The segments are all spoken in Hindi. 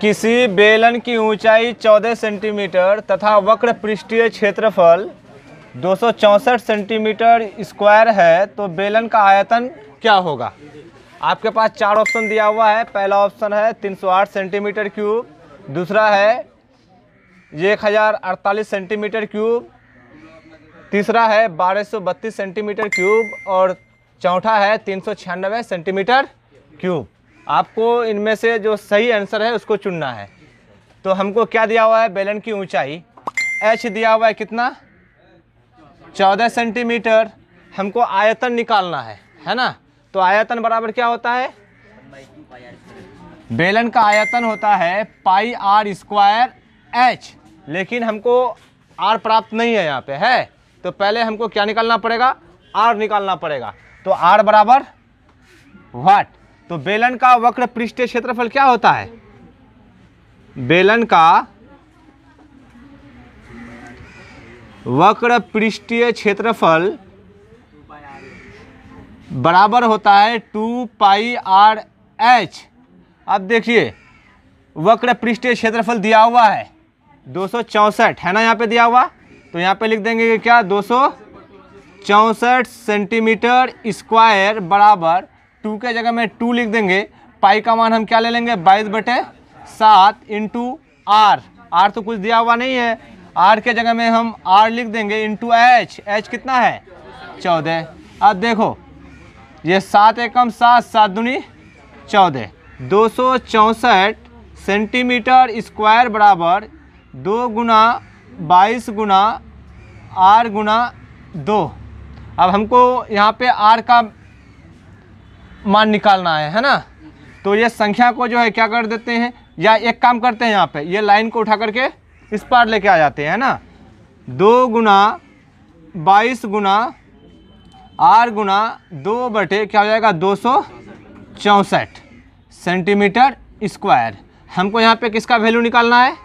किसी बेलन की ऊंचाई 14 सेंटीमीटर तथा वक्र पृष्ठीय क्षेत्रफल 264 सेंटीमीटर स्क्वायर है तो बेलन का आयतन क्या होगा। आपके पास चार ऑप्शन दिया हुआ है। पहला ऑप्शन है 308 सेंटीमीटर क्यूब, दूसरा है 1048 सेंटीमीटर क्यूब, तीसरा है 1232 सेंटीमीटर क्यूब और चौथा है 396 सेंटीमीटर क्यूब। आपको इनमें से जो सही आंसर है उसको चुनना है। तो हमको क्या दिया हुआ है, बेलन की ऊंचाई h दिया हुआ है कितना, 14 सेंटीमीटर। हमको आयतन निकालना है ना। तो आयतन बराबर क्या होता है, बेलन का आयतन होता है पाई आर स्क्वायर h। लेकिन हमको r प्राप्त नहीं है यहाँ पे है, तो पहले हमको क्या निकालना पड़ेगा, r निकालना पड़ेगा। तो r बराबर वाट। तो बेलन का वक्र पृष्ठीय क्षेत्रफल क्या होता है, बेलन का वक्र पृष्ठीय क्षेत्रफल बराबर होता है 2 पाई आर एच। अब देखिए वक्र पृष्ठीय क्षेत्रफल दिया हुआ है 264 है ना, यहाँ पे दिया हुआ। तो यहाँ पे लिख देंगे कि क्या 264 सेंटीमीटर स्क्वायर बराबर 2 के जगह में 2 लिख देंगे। पाई का मान हम क्या ले लेंगे, 22/7 इंटू आर। आर तो कुछ दिया हुआ नहीं है, आर के जगह में हम आर लिख देंगे इंटू एच। एच कितना है 14। अब देखो ये 7 एकम 7, 7 दूनी 14। 264 सेंटीमीटर स्क्वायर बराबर 2 गुना 22 गुना आर गुना 2। अब हमको यहाँ पे आर का मान निकालना है ना। तो ये संख्या को जो है क्या कर देते हैं, या एक काम करते हैं, यहाँ पे ये लाइन को उठा करके इस पार लेके आ जाते हैं ना। 2 गुना 22 गुना आर गुना 2 बटे क्या हो जाएगा 264 सेंटीमीटर स्क्वायर। हमको यहाँ पे किसका वैल्यू निकालना है,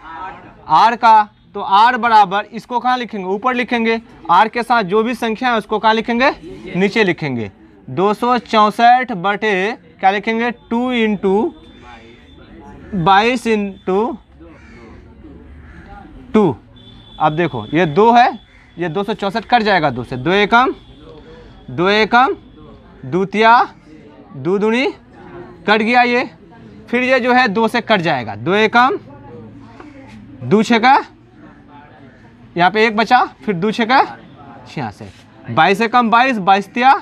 आर का। तो आर बराबर इसको कहाँ लिखेंगे, ऊपर लिखेंगे। आर के साथ जो भी संख्या है उसको कहाँ लिखेंगे, नीचे लिखेंगे। 264 बटे क्या लिखेंगे 2 इंटू 22 इंटू 2। अब देखो ये 2 है, ये 264 कट जाएगा 2 से। 2 एकम 2 एकम, दूतिया 2 दूनी कट गया ये। फिर ये जो है 2 से कट जाएगा। 2 एकम 2 छका, यहाँ पे 1 बचा, फिर 2 छका 66। 22 एकम 22, 22 तिया।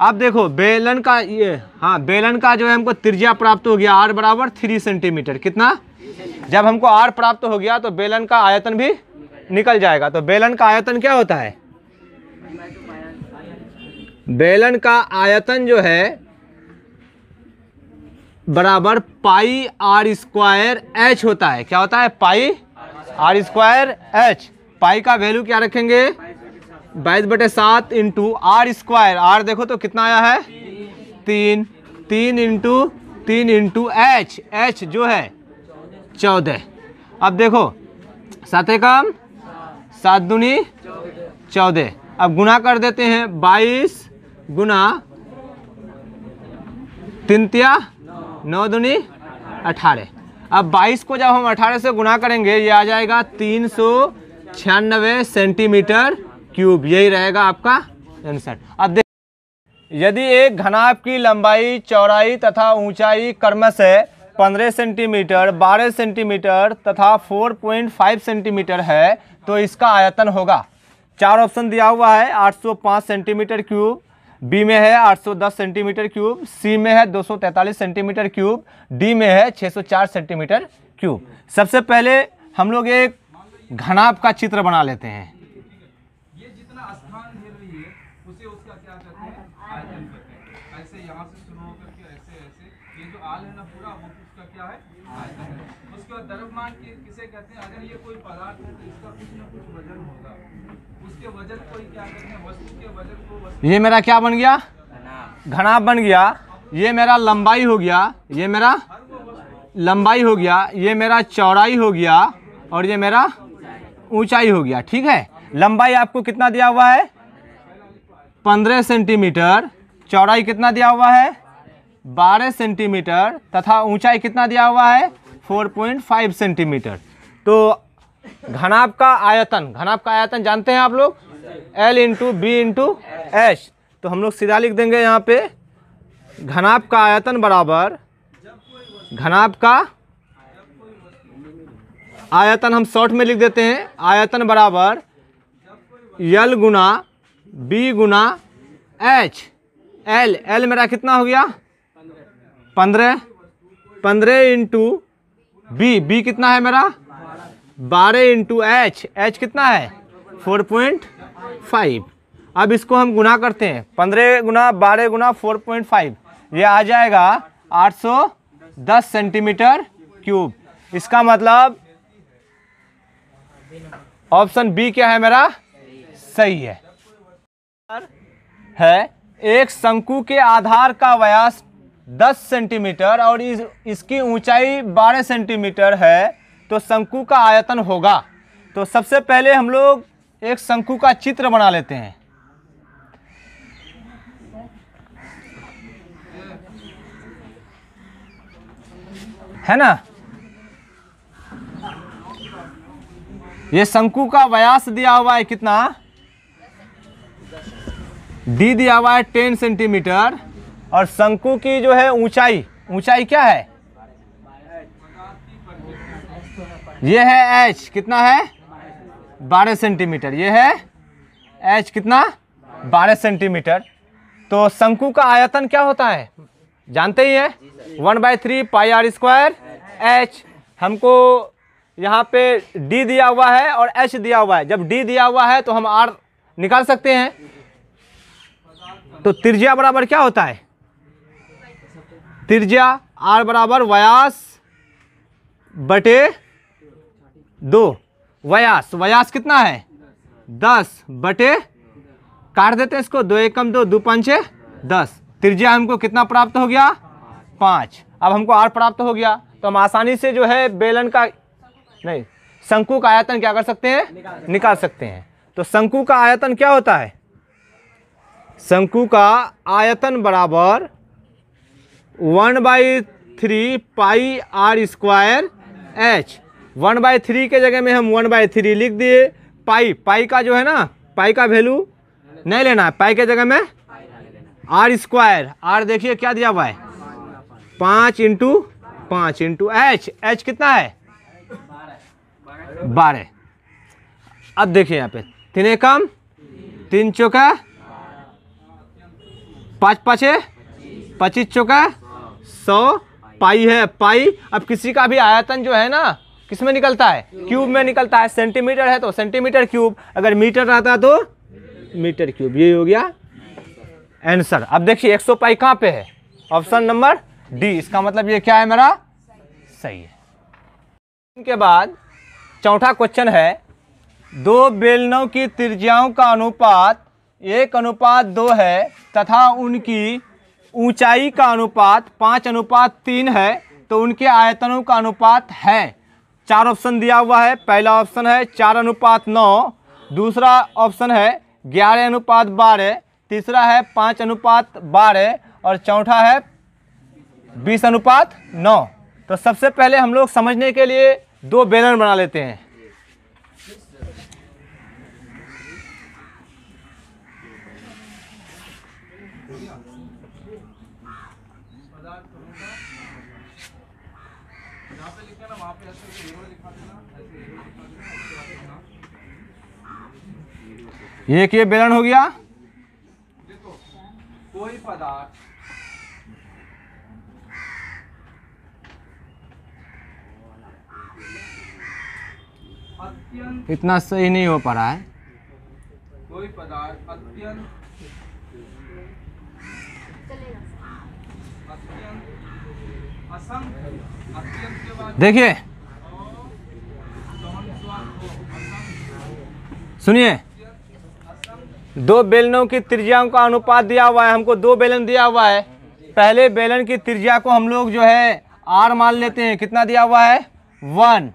अब देखो बेलन का ये, हाँ बेलन का जो है हमको त्रिज्या प्राप्त हो गया, आर बराबर 3 सेंटीमीटर। कितना, जब हमको आर प्राप्त हो गया तो बेलन का आयतन भी निकल जाएगा। तो बेलन का आयतन क्या होता है, बेलन का आयतन जो है बराबर पाई आर स्क्वायर एच होता है। क्या होता है, पाई आर स्क्वायर एच। पाई का वैल्यू क्या रखेंगे 22/7 इंटू आर स्क्वायर। आर देखो तो कितना आया है 3, 3 इंटू 3 इंटू एच। एच जो है 14। अब देखो 7 एकम 7 दूनी 14। अब गुना कर देते हैं, 22 गुना 3 तिया 9 दूनी 18। अब 22 को जब हम 18 से गुना करेंगे ये आ जाएगा 396 सेंटीमीटर क्यूब। यही रहेगा आपका आंसर। अब देख, यदि एक घनाभ की लंबाई, चौड़ाई तथा ऊंचाई क्रमशः 15 सेंटीमीटर, 12 सेंटीमीटर तथा 4.5 सेंटीमीटर है तो इसका आयतन होगा। चार ऑप्शन दिया हुआ है, 805 सेंटीमीटर क्यूब, बी में है 810 सेंटीमीटर क्यूब, सी में है 243 सेंटीमीटर क्यूब, डी में है 604 सेंटीमीटर क्यूब। सबसे पहले हम लोग एक घनाभ का चित्र बना लेते हैं। ये जितना स्थान घेर रही है उसे उसका क्या कहते हैं, आयतन कहते हैं। ऐसे यहाँ से शुरू होकर के ऐसे ऐसे ये जो आल है ना पूरा, वो उसका क्या है, आयतन है। उसके बाद द्रव्यमान किसे कहते हैं, अगर ये कोई पदार्थ है तो इसका कुछ ना कुछ वजन होगा। उसके वजन को ही क्या कहते हैं, वस्तु के वजन को ये मेरा क्या बन गया, घनाभ बन गया। ये मेरा लंबाई हो गया, ये मेरा लंबाई हो गया, ये मेरा चौड़ाई हो गया और ये मेरा ऊंचाई हो गया। ठीक है, लंबाई आपको कितना दिया हुआ है 15 सेंटीमीटर, चौड़ाई कितना दिया हुआ है 12 सेंटीमीटर तथा ऊंचाई कितना दिया हुआ है 4.5 सेंटीमीटर। तो घनाभ का आयतन जानते हैं आप लोग, L into B into H. तो हम लोग सीधा लिख देंगे यहाँ पे घनाभ का आयतन बराबर, घनाभ का आयतन हम शॉर्ट में लिख देते हैं, आयतन बराबर L गुना B गुना H। L मेरा कितना हो गया 15 इंटू B कितना है मेरा 12 इंटू H कितना है 4.5। अब इसको हम गुना करते हैं, 15 गुना 12 गुना 4.5, ये आ जाएगा 810 सेंटीमीटर क्यूब। इसका मतलब ऑप्शन बी क्या है मेरा सही है। एक शंकु के आधार का व्यास 10 सेंटीमीटर और इसकी ऊंचाई 12 सेंटीमीटर है, तो शंकु का आयतन होगा। तो सबसे पहले हम लोग एक शंकु का चित्र बना लेते हैं, है ना। ये शंकु का व्यास दिया हुआ है कितना, डी दिया हुआ है 10 सेंटीमीटर, और शंकु की जो है ऊंचाई क्या है, ये है एच कितना है 12 सेंटीमीटर, ये है एच कितना 12 सेंटीमीटर। तो शंकु का आयतन क्या होता है जानते ही है, 1/3 पाई आर स्क्वायर एच। हमको यहाँ पे d दिया हुआ है और h दिया हुआ है, जब d दिया हुआ है तो हम r निकाल सकते हैं। तो त्रिज्या बराबर क्या होता है, त्रिज्या r बराबर व्यास बटे 2। व्यास कितना है 10 बटे, काट देते हैं इसको, 2 एकम 2, 2 पंचे 10। त्रिज्या हमको कितना प्राप्त हो गया 5। अब हमको r प्राप्त हो गया, तो हम आसानी से जो है बेलन का नहीं शंकु का आयतन क्या कर सकते हैं, निकाल सकते हैं। तो शंकु का आयतन क्या होता है, शंकु का आयतन बराबर 1/3 पाई आर स्क्वायर एच। 1/3 के जगह में हम 1/3 लिख दिए। पाई का जो है ना, पाई का वैल्यू नहीं लेना है, पाई के जगह में आर स्क्वायर, आर देखिए क्या दिया हुआ है 5 इंटू एच कितना है 12। अब देखिए यहाँ पे 3 एकम 3 चौका 5 पाँचे 25 चौका 100, पाई है पाई। अब किसी का भी आयतन जो है ना किस में निकलता है, क्यूब में निकलता है। सेंटीमीटर है तो सेंटीमीटर क्यूब, अगर मीटर रहता तो मीटर क्यूब। ये हो गया आंसर। अब देखिए 100 पाई कहाँ पे है, ऑप्शन नंबर डी। इसका मतलब ये क्या है मेरा सही है। इनके बाद चौथा क्वेश्चन है, दो बेलनों की त्रिज्याओं का अनुपात 1:2 है तथा उनकी ऊंचाई का अनुपात 5:3 है, तो उनके आयतनों का अनुपात है। 4 ऑप्शन दिया हुआ है। पहला ऑप्शन है 4:9, दूसरा ऑप्शन है 11:12, तीसरा है 5:12 और चौथा है 20:9। तो सबसे पहले हम लोग समझने के लिए दो बेलन बना लेते हैं। एक ये बेलन हो गया। देखो कोई पदार्थ अत्यंत, इतना सही नहीं हो पा रहा है। कोई पदार्थ अत्यंत असंख्य, अत्यंत के बाद देखिए सुनिए, दो बेलनों की त्रिज्याओं का अनुपात दिया हुआ है। हमको दो बेलन दिया हुआ है। पहले बेलन की त्रिज्या को हम लोग जो है r मान लेते हैं, कितना दिया हुआ है 1,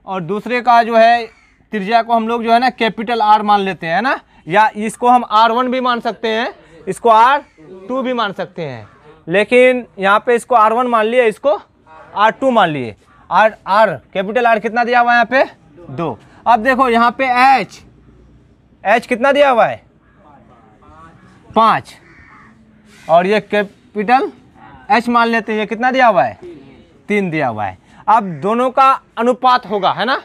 और दूसरे का जो है त्रिज्या को हम लोग जो है ना कैपिटल R मान लेते हैं ना, या इसको हम R1 भी मान सकते हैं, इसको R2 भी मान सकते हैं, लेकिन यहाँ पे इसको R1 मान लिए, इसको R2 मान लिए। आर आर कैपिटल आर कितना दिया हुआ है यहाँ पे 2। अब देखो यहाँ पे एच, एच कितना दिया हुआ है 5, और ये कैपिटल एच मान लेते हैं, ये कितना दिया हुआ है 3 दिया हुआ है। अब दोनों का अनुपात होगा, है ना,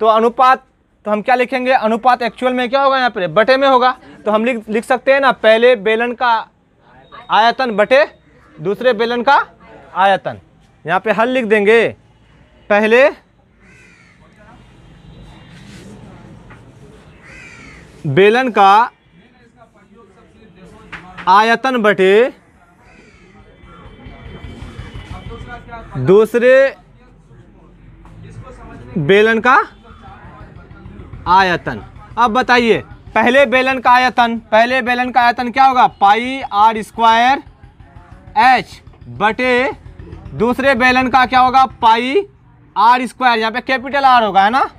तो अनुपात तो हम क्या लिखेंगे, अनुपात एक्चुअल में क्या होगा यहाँ पे बटे में होगा, तो हम लिख सकते हैं ना, पहले बेलन का आयतन बटे दूसरे बेलन का आयतन। यहाँ पे हल लिख देंगे, पहले बेलन का आयतन बटे दूसरे बेलन का आयतन। अब बताइए पहले बेलन का आयतन, पहले बेलन का आयतन क्या होगा पाई आर स्क्वायर एच बटे दूसरे बेलन का क्या होगा पाई आर स्क्वायर, यहाँ पे कैपिटल आर होगा, है ना,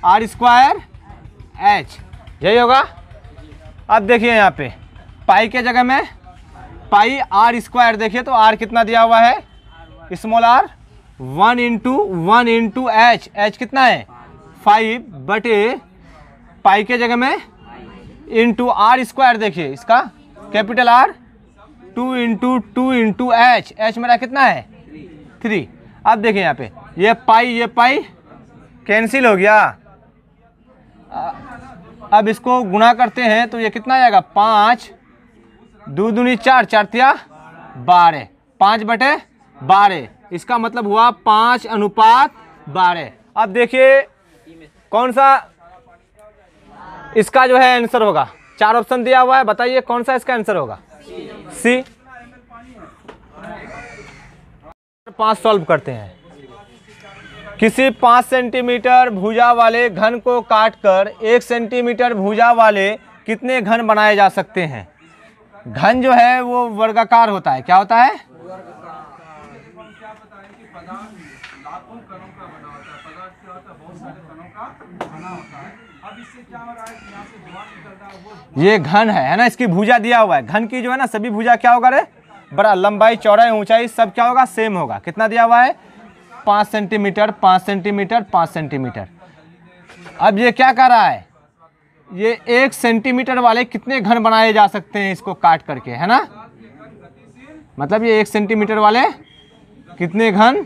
आर स्क्वायर एच, यही होगा। अब देखिए यहाँ पे पाई के जगह में पाई आर स्क्वायर, देखिए तो आर कितना दिया हुआ है small R 1 into H, H कितना है 5 बटे पाई के जगह में इंटू आर स्क्वायर, देखिए इसका capital R 2 into H, H मेरा कितना है 3। अब देखिए यहाँ पे ये पाई कैंसिल हो गया। अब इसको गुणा करते हैं तो ये कितना आएगा 5 2 दूनी 4, 4 तिया 12, 5 बटे 12, इसका मतलब हुआ 5:12। अब देखिए कौन सा इसका जो है आंसर होगा, 4 ऑप्शन दिया हुआ है, बताइए कौन सा इसका आंसर होगा सी। 5 सॉल्व करते हैं। किसी 5 सेंटीमीटर भुजा वाले घन को काटकर 1 सेंटीमीटर भुजा वाले कितने घन बनाए जा सकते हैं। घन जो है वो वर्गाकार होता है, क्या होता है लाखों कणों का बना होता है, पदार्थ क्या होता है बहुत सारे कणों का बना होता है। अब इससे क्या हो रहा है कि यहाँ से धुआं निकलता है, वो ये घन है ना, इसकी भुजा दिया हुआ है, घन की जो है ना सभी भुजा क्या होगा रे बड़ा, लंबाई चौड़ाई ऊंचाई सब क्या होगा सेम होगा। कितना दिया हुआ है 5 सेंटीमीटर 5 सेंटीमीटर 5 सेंटीमीटर। अब ये क्या कर रहा है, ये 1 सेंटीमीटर वाले कितने घन बनाए जा सकते हैं इसको काट करके, है ना, मतलब ये 1 सेंटीमीटर वाले कितने घन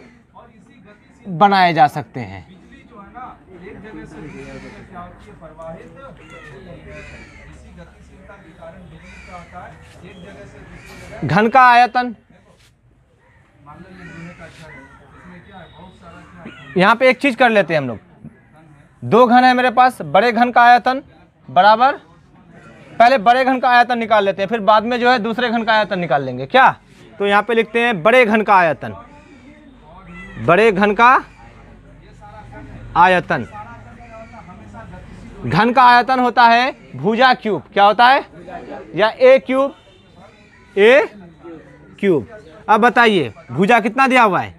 बनाए जा सकते हैं। बिजली जो है ना एक जगह से दूसरी जगह क्या होती है प्रवाहित, इसी गतिशीलता के कारण बिजली क्या होता है एक जगह से दूसरी जगह। घन का आयतन, मान लो ये लोहे का छड़ है, इसमें क्या है बहुत सारा क्या है, यहाँ पे एक चीज कर लेते हैं हम लोग, 2 घन है मेरे पास, बड़े घन का आयतन बराबर, पहले बड़े घन का आयतन निकाल लेते हैं, फिर बाद में जो है दूसरे घन का आयतन निकाल लेंगे क्या। तो यहाँ पे लिखते हैं बड़े घन का आयतन, बड़े घन का आयतन, घन का आयतन होता है भुजा क्यूब, क्या होता है या ए क्यूब, ए क्यूब। अब बताइए भुजा कितना दिया हुआ है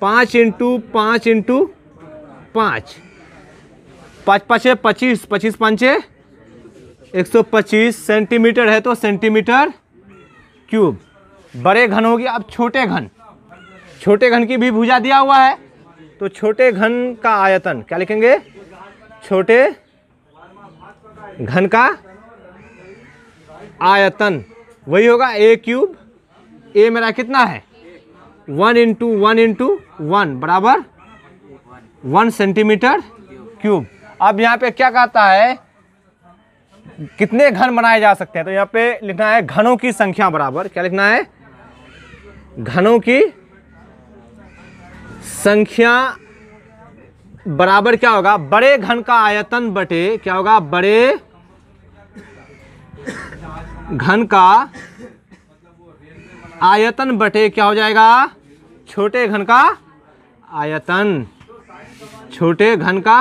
5 इंटू 5 इंटू 5, 5 5 25, 25 5 125 सेंटीमीटर है तो सेंटीमीटर क्यूब। बड़े घन हो गया। अब छोटे घन, छोटे घन की भी भुजा दिया हुआ है, तो छोटे घन का आयतन क्या लिखेंगे, छोटे घन का आयतन वही होगा ए क्यूब, ए मेरा कितना है 1 इंटू 1 बराबर 1 सेंटीमीटर क्यूब। अब यहाँ पे क्या कहता है कितने घन बनाए जा सकते हैं, तो यहाँ पे लिखना है घनों की संख्या बराबर, क्या लिखना है घनों की संख्या बराबर क्या होगा बड़े घन का आयतन बटे क्या होगा बड़े घन का आयतन बटे क्या हो जाएगा छोटे घन का आयतन, छोटे घन का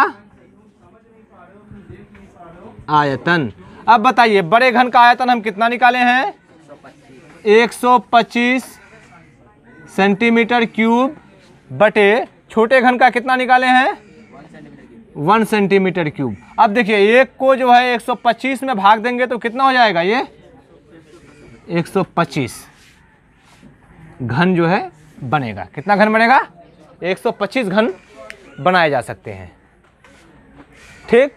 आयतन। अब बताइए बड़े घन का आयतन हम कितना निकाले हैं 125 सेंटीमीटर क्यूब बटे छोटे घन का कितना निकाले हैं 1 सेंटीमीटर क्यूब। अब देखिए एक को जो है 125 में भाग देंगे तो कितना हो जाएगा ये 125 घन जो है बनेगा। कितना घन बनेगा 125 घन बनाए जा सकते हैं। ठीक।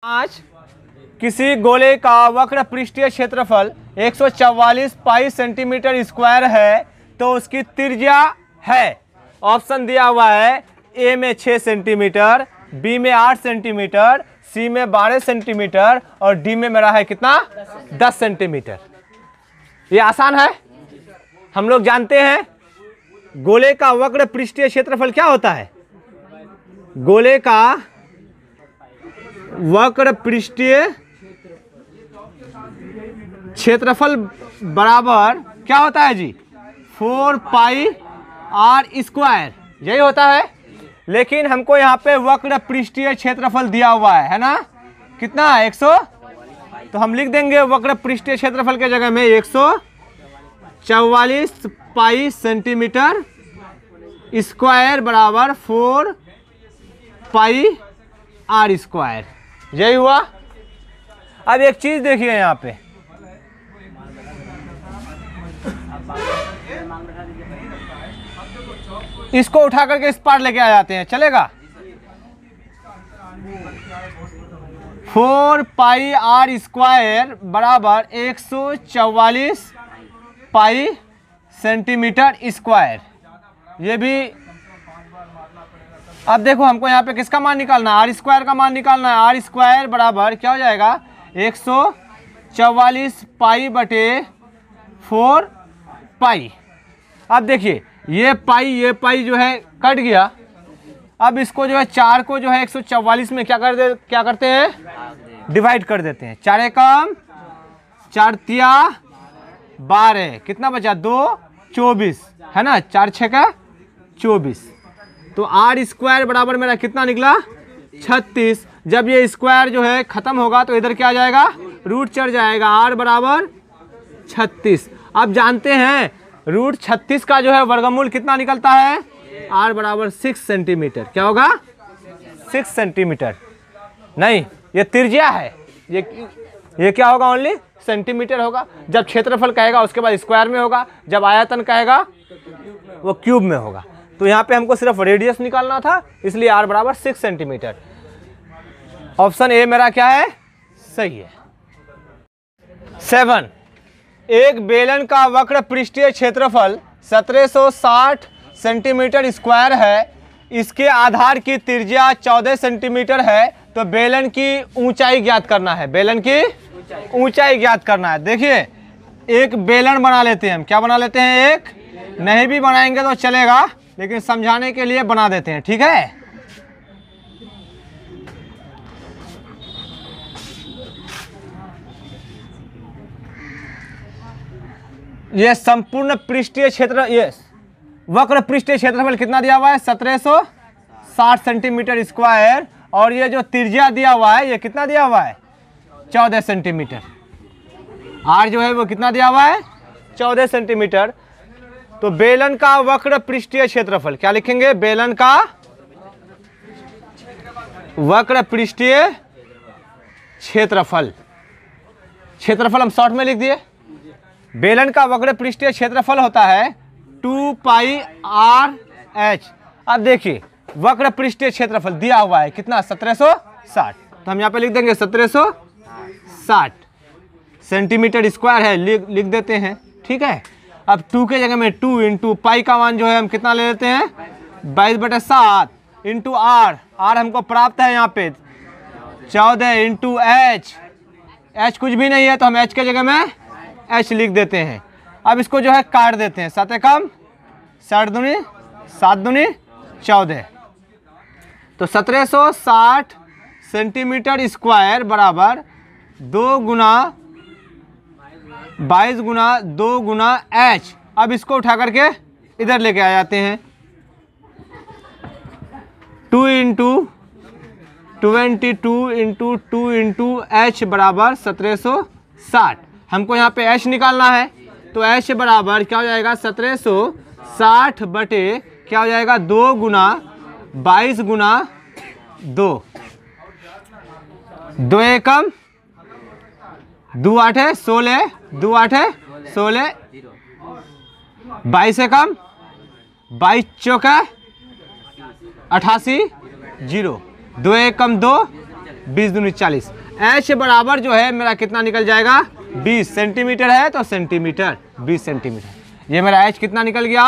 5 किसी गोले का वक्र पृष्ठीय क्षेत्रफल 144 पाई सेंटीमीटर स्क्वायर है तो उसकी त्रिज्या है, ऑप्शन दिया हुआ है, ए में 6 सेंटीमीटर, बी में 8 सेंटीमीटर, सी में 12 सेंटीमीटर और डी में मेरा है कितना 10 सेंटीमीटर। ये आसान है, हम लोग जानते हैं गोले का वक्र पृष्ठीय क्षेत्रफल क्या होता है। गोले का वक्र पृष्ठीय क्षेत्रफल बराबर क्या होता है जी 4 पाई आर स्क्वायर, यही होता है। लेकिन हमको यहाँ पे वक्र पृष्ठीय क्षेत्रफल दिया हुआ है ना, कितना 100, तो हम लिख देंगे वक्र पृष्ठीय क्षेत्रफल के जगह में 144 पाई सेंटीमीटर स्क्वायर बराबर 4 पाई आर स्क्वायर, यही हुआ। अब एक चीज देखिए यहाँ पे, इसको उठा करके इस पार लेके आ जाते हैं, चलेगा। 4 पाई आर स्क्वायर बराबर 144 पाई सेंटीमीटर स्क्वायर, ये भी। अब देखो हमको यहाँ पे किसका मान निकालना है, आर स्क्वायर का मान निकालना है। आर स्क्वायर बराबर क्या हो जाएगा 144 पाई बटे 4 पाई। अब देखिए ये पाई जो है कट गया। अब इसको जो है 4 को जो है 144 में क्या करते हैं डिवाइड कर देते हैं। 4 एकम 4 तिया 12, कितना बचा 2 24 है ना, 4 6 का 24। तो आर स्क्वायर बराबर मेरा कितना निकला 36। जब ये स्क्वायर जो है खत्म होगा तो इधर क्या आ जाएगा रूट चढ़ जाएगा, आर बराबर 36। अब जानते हैं रूट 36 का जो है वर्गमूल कितना निकलता है, आर बराबर 6 सेंटीमीटर। क्या होगा 6 सेंटीमीटर, नहीं ये त्रिज्या है, ये क्या होगा ओनली सेंटीमीटर होगा। जब क्षेत्रफल कहेगा उसके बाद स्क्वायर में होगा, जब आयतन कहेगा वो क्यूब में होगा। तो यहाँ पे हमको सिर्फ रेडियस निकालना था, इसलिए आर बराबर 6 सेंटीमीटर। ऑप्शन ए मेरा क्या है सही है। 7 एक बेलन का वक्र पृष्ठीय क्षेत्रफल 1760 सेंटीमीटर स्क्वायर है, इसके आधार की त्रिज्या 14 सेंटीमीटर है, तो बेलन की ऊंचाई ज्ञात करना है। बेलन की ऊंचाई ज्ञात करना है। देखिए एक बेलन बना लेते हैं हम, क्या बना लेते हैं, एक नहीं भी बनाएंगे तो चलेगा, लेकिन समझाने के लिए बना देते हैं, ठीक है। ये संपूर्ण पृष्ठीय क्षेत्र, ये वक्र पृष्ठीय क्षेत्रफल कितना दिया हुआ है 1760 सेंटीमीटर स्क्वायर, और ये जो त्रिज्या दिया हुआ है ये कितना दिया हुआ है 14 सेंटीमीटर। आर जो है वो कितना दिया हुआ है 14 सेंटीमीटर। तो बेलन का वक्र पृष्ठीय क्षेत्रफल क्या लिखेंगे, बेलन का वक्र पृष्ठीय क्षेत्रफल, क्षेत्रफल हम शॉर्ट में लिख दिए। बेलन का वक्र पृष्ठीय क्षेत्रफल होता है 2 पाई आर एच। अब देखिए वक्र पृष्ठीय क्षेत्रफल दिया हुआ है कितना 1760, तो हम यहाँ पे लिख देंगे 1760 सेंटीमीटर स्क्वायर है, लिख देते हैं, ठीक है। अब 2 के जगह में 2 इंटू पाई का मान जो है हम कितना ले लेते हैं 22/7 इंटू आर, आर हमको प्राप्त है यहाँ पे 14 इंटू एच, एच कुछ भी नहीं है तो हम एच के जगह में एच लिख देते हैं। अब इसको जो है काट देते हैं, 7 एकम 7 दूनी 7 दूनी 14, तो 1760 सेंटीमीटर स्क्वायर बराबर 2 गुना 22 गुना 2 गुना एच। अब इसको उठा करके इधर लेके आ जाते हैं, 2 इंटू 22 इंटू 2 इंटू एच बराबर 1760। हमको यहाँ पे एच निकालना है, तो एच बराबर क्या हो जाएगा 1760 बटे क्या हो जाएगा 2 गुना 22 गुना 2, 2 एकम 2 8 है 16, 2 8 है 16, 22 एकम 22 चौका 88 0, 2 1 कम 2, 20 दूनी 40। एच बराबर जो है मेरा कितना निकल जाएगा, 20 सेंटीमीटर है तो सेंटीमीटर 20 सेंटीमीटर। ये मेरा एच कितना निकल गया।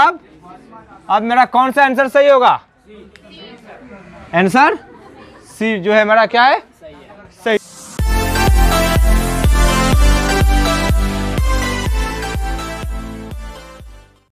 अब मेरा कौन सा आंसर सही होगा, आंसर सी जो है मेरा क्या है, सही।